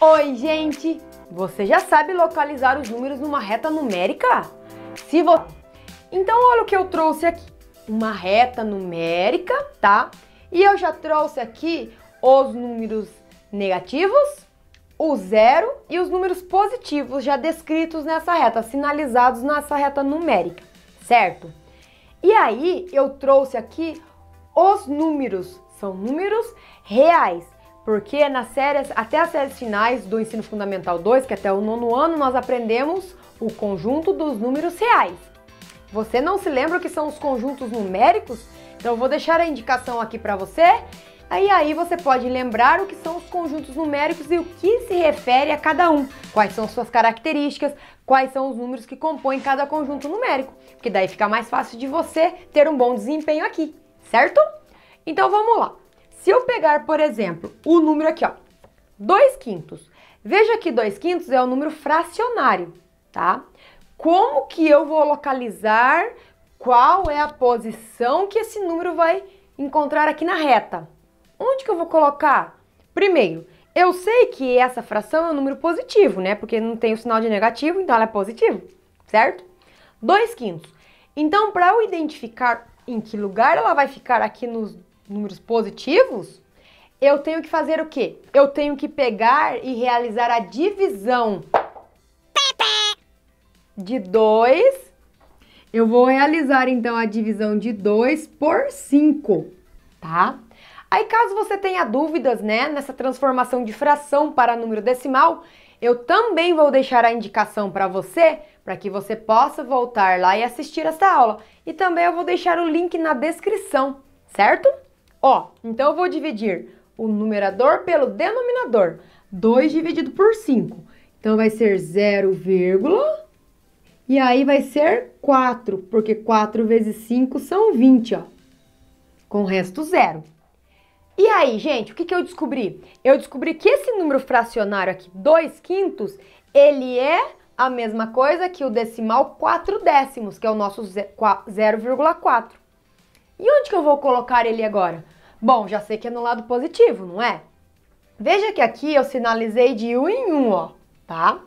Oi, gente! Você já sabe localizar os números numa reta numérica? Se vo... Então, olha o que eu trouxe aqui. Uma reta numérica, tá? E eu já trouxe aqui os números negativos, o zero e os números positivos já descritos nessa reta, sinalizados nessa reta numérica, certo? E aí, eu trouxe aqui os números, são números reais. Porque até as séries finais do Ensino Fundamental 2, que até o 9º ano, nós aprendemos o conjunto dos números reais. Você não se lembra o que são os conjuntos numéricos? Então eu vou deixar a indicação aqui para você. Aí você pode lembrar o que são os conjuntos numéricos e o que se refere a cada um. Quais são suas características, quais são os números que compõem cada conjunto numérico. Porque daí fica mais fácil de você ter um bom desempenho aqui, certo? Então vamos lá. Se eu pegar, por exemplo, o número aqui, ó, 2/5. Veja que 2/5 é o número fracionário, tá? Como que eu vou localizar qual é a posição que esse número vai encontrar aqui na reta? Onde que eu vou colocar? Primeiro, eu sei que essa fração é um número positivo, né? Porque não tem o sinal de negativo, então ela é positivo, certo? 2/5. Então, para eu identificar em que lugar ela vai ficar aqui nos números positivos, eu tenho que fazer o quê? Eu tenho que pegar e realizar a divisão de 2. Eu vou realizar, então, a divisão de 2 por 5, tá? Aí, caso você tenha dúvidas, né, nessa transformação de fração para número decimal, eu também vou deixar a indicação para você, para que você possa voltar lá e assistir essa aula. E também eu vou deixar o link na descrição, certo? Ó, então eu vou dividir o numerador pelo denominador. 2 dividido por 5. Então vai ser 0, e aí vai ser 4, porque 4 vezes 5 são 20, ó. Com o resto zero. E aí, gente, o que eu descobri? Eu descobri que esse número fracionário aqui, 2/5, ele é a mesma coisa que o decimal 4/10, que é o nosso 0,4. E onde que eu vou colocar ele agora? Bom, já sei que é no lado positivo, não é? Veja que aqui eu sinalizei de 1 em 1, ó, tá?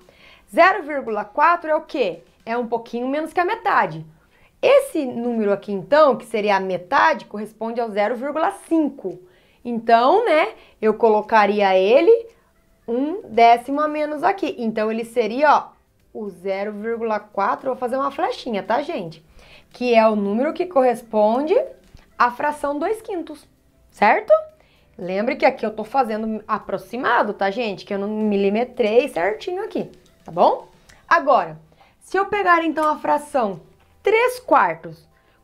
0,4 é o quê? É um pouquinho menos que a metade. Esse número aqui, então, que seria a metade, corresponde ao 0,5. Então, né, eu colocaria ele 1/10 a menos aqui. Então, ele seria, ó, o 0,4, vou fazer uma flechinha, tá, gente? Que é o número que corresponde à fração 2/5, certo? Lembre que aqui eu tô fazendo aproximado, tá, gente? Que eu não milimetrei certinho aqui, tá bom? Agora, se eu pegar, então, a fração 3/4,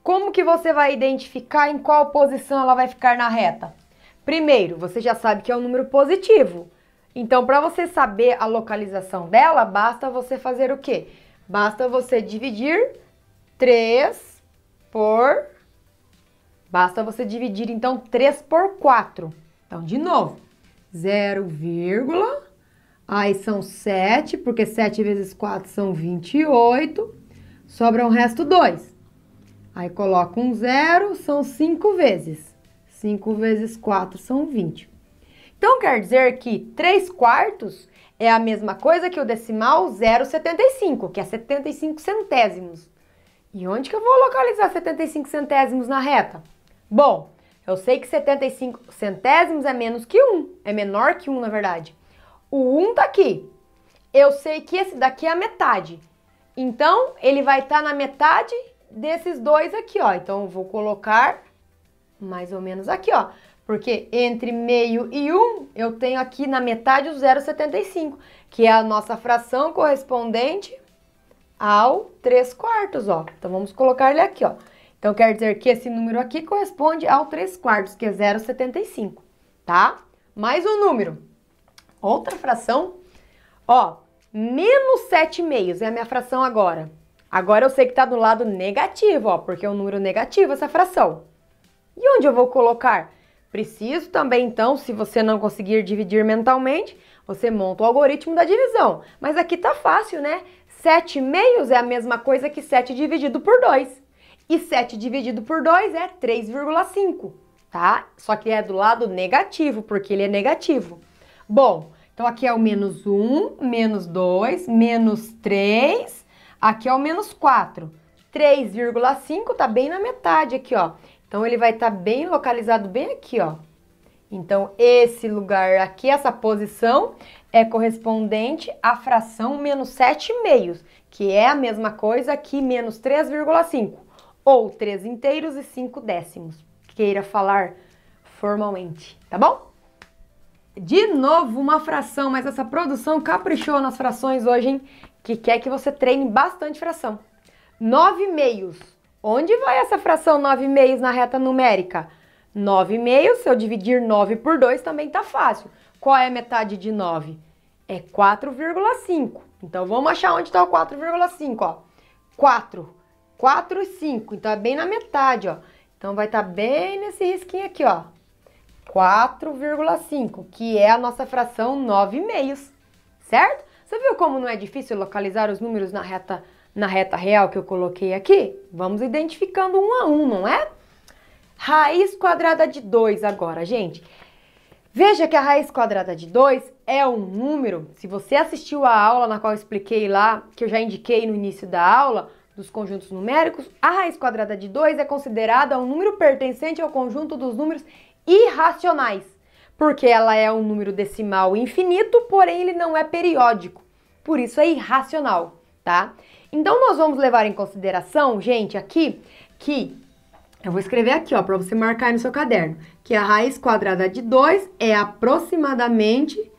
como que você vai identificar em qual posição ela vai ficar na reta? Primeiro, você já sabe que é um número positivo. Então, para você saber a localização dela, basta você fazer o quê? Basta você dividir 3 por... Basta você dividir, então, 3 por 4. Então, de novo, 0, aí são 7, porque 7 vezes 4 são 28, sobra um resto 2. Aí, coloca um 0, são 5 vezes. 5 vezes 4 são 20. Então, quer dizer que 3/4 é a mesma coisa que o decimal 0,75, que é 75 centésimos. E onde que eu vou localizar 75 centésimos na reta? Bom, eu sei que 75 centésimos é menos que 1, é menor que 1, na verdade. O 1 tá aqui. Eu sei que esse daqui é a metade. Então, ele vai estar na metade desses dois aqui, ó. Então, eu vou colocar mais ou menos aqui, ó. Porque entre meio e 1, eu tenho aqui na metade o 0,75, que é a nossa fração correspondente ao 3/4, ó. Então, vamos colocar ele aqui, ó. Então, quer dizer que esse número aqui corresponde ao 3/4, que é 0,75, tá? Mais um número. Outra fração, ó, menos 7/2 é a minha fração agora. Agora eu sei que tá do lado negativo, ó, porque é um número negativo essa fração. E onde eu vou colocar? Preciso também, então, se você não conseguir dividir mentalmente, você monta o algoritmo da divisão. Mas aqui tá fácil, né? 7/2 é a mesma coisa que 7 dividido por 2. E 7 dividido por 2 é 3,5, tá? Só que é do lado negativo, porque ele é negativo. Bom, Então, aqui é o menos 1, menos 2, menos 3. Aqui é o menos 4. 3,5 tá bem na metade aqui, ó. Então, ele vai estar bem localizado bem aqui, ó. Então, esse lugar aqui, essa posição, é correspondente à fração menos 7/2, que é a mesma coisa que menos 3,5, ou 3 inteiros e 5 décimos, queira falar formalmente, tá bom? De novo, uma fração, mas essa produção caprichou nas frações hoje, hein? Que quer que você treine bastante fração. 9/2. Onde vai essa fração 9/2 na reta numérica? 9/2, se eu dividir 9 por 2, também tá fácil. Qual é a metade de 9? É 4,5. Então, vamos achar onde está o 4,5, ó. 4. 4 e 5. Então, é bem na metade, ó. Então, vai estar bem nesse risquinho aqui, ó. 4,5, que é a nossa fração 9/2, certo? Você viu como não é difícil localizar os números na reta real que eu coloquei aqui? Vamos identificando um a um, não é? Raiz quadrada de 2 agora, gente. Veja que a raiz quadrada de 2 é um número, se você assistiu a aula na qual eu expliquei lá, que eu já indiquei no início da aula, dos conjuntos numéricos, a raiz quadrada de 2 é considerada um número pertencente ao conjunto dos números irracionais, porque ela é um número decimal infinito, porém ele não é periódico, por isso é irracional, tá? Então nós vamos levar em consideração, gente, aqui, que eu vou escrever aqui, ó, para você marcar aí no seu caderno, que a raiz quadrada de 2 é aproximadamente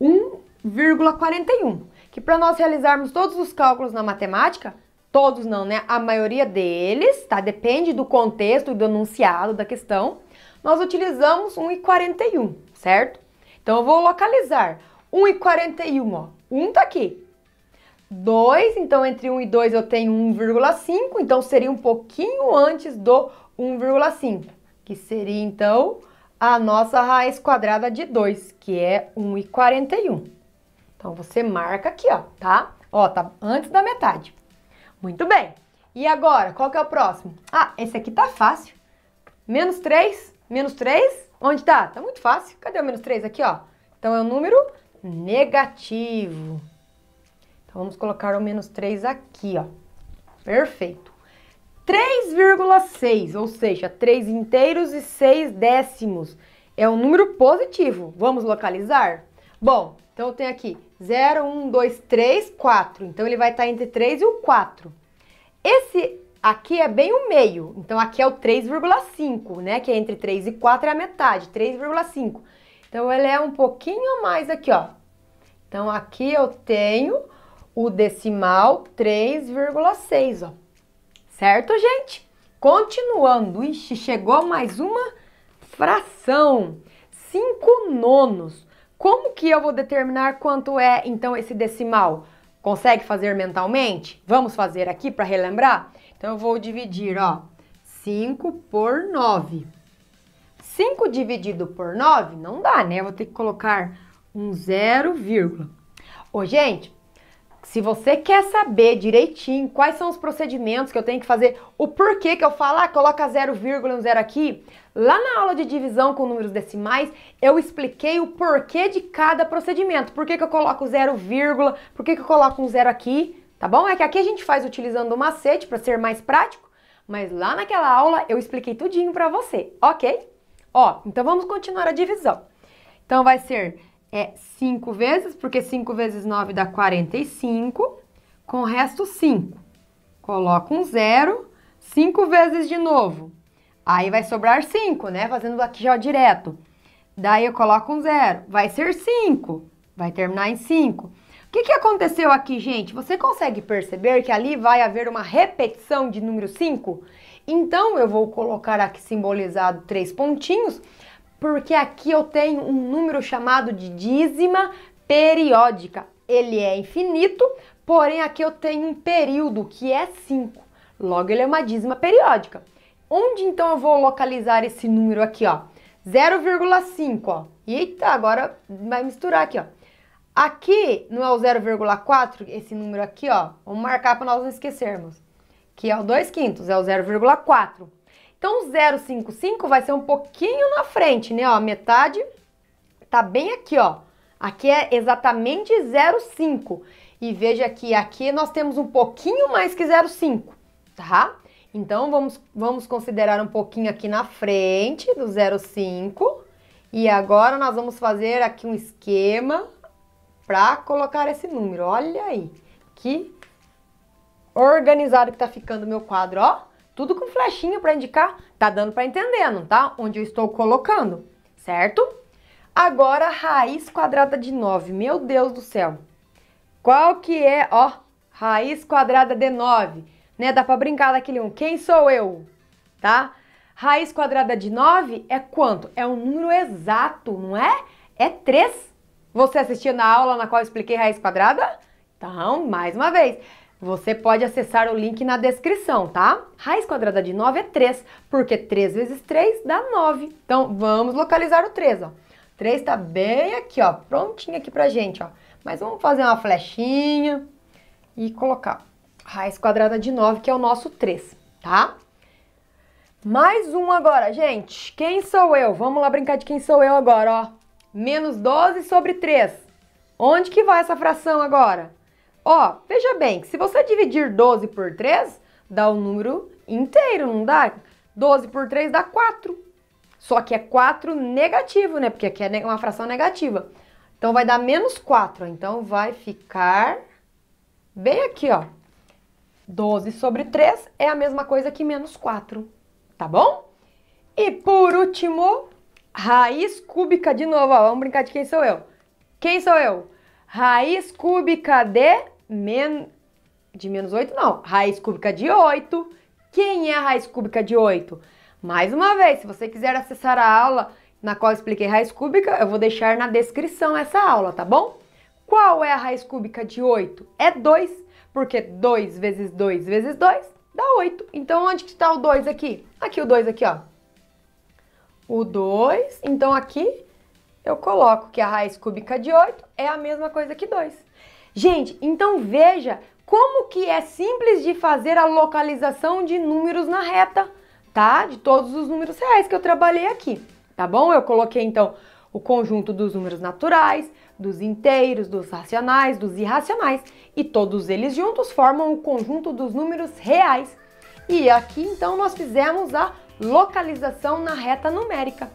1,41, que para nós realizarmos todos os cálculos na matemática, todos não, né? A maioria deles, tá? Depende do contexto e do enunciado da questão, nós utilizamos 1,41, certo? Então, eu vou localizar 1,41, ó. 1 tá aqui. 2, então entre 1 e 2 eu tenho 1,5, então seria um pouquinho antes do 1,5, que seria, então, a nossa raiz quadrada de 2, que é 1,41. Então, você marca aqui, ó, tá? Ó, tá antes da metade. Muito bem. E agora, qual que é o próximo? Ah, esse aqui tá fácil. Menos 3. Menos 3, onde tá? Tá muito fácil. Cadê o menos 3 aqui, ó? Então, é um número negativo. Então, vamos colocar o menos 3 aqui, ó. Perfeito. 3,6, ou seja, 3 inteiros e 6 décimos. É um número positivo. Vamos localizar? Bom, então eu tenho aqui 0, 1, 2, 3, 4. Então, ele vai estar entre 3 e o 4. Esse aqui é bem o meio, então aqui é o 3,5, né? Que é entre 3 e 4 é a metade, 3,5. Então, ele é um pouquinho a mais aqui, ó. Então, aqui eu tenho o decimal 3,6, ó. Certo, gente? Continuando, ixi, chegou mais uma fração, 5 nonos. Como que eu vou determinar quanto é, então, esse decimal? Consegue fazer mentalmente? Vamos fazer aqui para relembrar? Então, eu vou dividir, ó, 5 por 9. 5 dividido por 9 não dá, né? Eu vou ter que colocar um 0, vírgula. Ô, gente, se você quer saber direitinho quais são os procedimentos que eu tenho que fazer, o porquê que eu falo, ah, coloca 0, vírgula, um 0 aqui, lá na aula de divisão com números decimais, eu expliquei o porquê de cada procedimento. Por que que eu coloco 0, vírgula, por que que eu coloco um 0 aqui, tá bom? É que aqui a gente faz utilizando o macete para ser mais prático, mas lá naquela aula eu expliquei tudinho para você, ok? Ó, então vamos continuar a divisão. Então vai ser 5 vezes, porque 5 vezes 9 dá 45, com o resto 5. Coloco um 0, 5 vezes de novo. Aí vai sobrar 5, né? Fazendo aqui já direto. Daí eu coloco um 0, vai ser 5, vai terminar em 5. O que aconteceu aqui, gente? Você consegue perceber que ali vai haver uma repetição de número 5? Então, eu vou colocar aqui simbolizado 3 pontinhos, porque aqui eu tenho um número chamado de dízima periódica. Ele é infinito, porém aqui eu tenho um período que é 5. Logo, ele é uma dízima periódica. Onde então eu vou localizar esse número aqui, ó? 0,5, ó. Eita, agora vai misturar aqui, ó. Aqui não é o 0,4, esse número aqui, ó. Vamos marcar para nós não esquecermos. Que é o 2/5, é o 0,4. Então, o 0,55 vai ser um pouquinho na frente, né? Ó, a metade tá bem aqui, ó. Aqui é exatamente 0,5. E veja que aqui nós temos um pouquinho mais que 0,5, tá? Então, vamos considerar um pouquinho aqui na frente do 0,5. E agora nós vamos fazer aqui um esquema para colocar esse número. Olha aí, que organizado que tá ficando o meu quadro, ó. Tudo com flechinha para indicar. Tá dando para entender, não tá? Onde eu estou colocando, certo? Agora, raiz quadrada de 9. Meu Deus do céu. Qual que é, ó, raiz quadrada de 9? Né? Dá para brincar daquele um. Quem sou eu? Tá? Raiz quadrada de 9 é quanto? É um número exato, não é? É 3. Você assistiu na aula na qual eu expliquei raiz quadrada? Então, mais uma vez, você pode acessar o link na descrição, tá? Raiz quadrada de 9 é 3, porque 3 vezes 3 dá 9. Então, vamos localizar o 3, ó. 3 tá bem aqui, ó, prontinho aqui pra gente, ó. Mas vamos fazer uma flechinha e colocar raiz quadrada de 9, que é o nosso 3, tá? Mais um agora, gente. Quem sou eu? Vamos lá brincar de quem sou eu agora, ó. Menos 12 sobre 3. Onde que vai essa fração agora? Ó, veja bem, se você dividir 12 por 3, dá um número inteiro, não dá? 12 por 3 dá 4. Só que é 4 negativo, né? Porque aqui é uma fração negativa. Então, vai dar menos 4. Então, vai ficar bem aqui, ó. 12 sobre 3 é a mesma coisa que menos 4. Tá bom? E por último, raiz cúbica de novo, ó. Vamos brincar de quem sou eu. Quem sou eu? Raiz cúbica de menos 8, não. Raiz cúbica de 8. Quem é a raiz cúbica de 8? Mais uma vez, se você quiser acessar a aula na qual eu expliquei raiz cúbica, eu vou deixar na descrição essa aula, tá bom? Qual é a raiz cúbica de 8? É 2, porque 2 vezes 2 vezes 2 dá 8. Então, onde que está o 2 aqui? Aqui o 2 aqui, ó. O 2, então aqui eu coloco que a raiz cúbica de 8 é a mesma coisa que 2. Gente, então veja como que é simples de fazer a localização de números na reta, tá? De todos os números reais que eu trabalhei aqui, tá bom? Eu coloquei, então, o conjunto dos números naturais, dos inteiros, dos racionais, dos irracionais, e todos eles juntos formam o conjunto dos números reais. E aqui, então, nós fizemos a localização na reta numérica.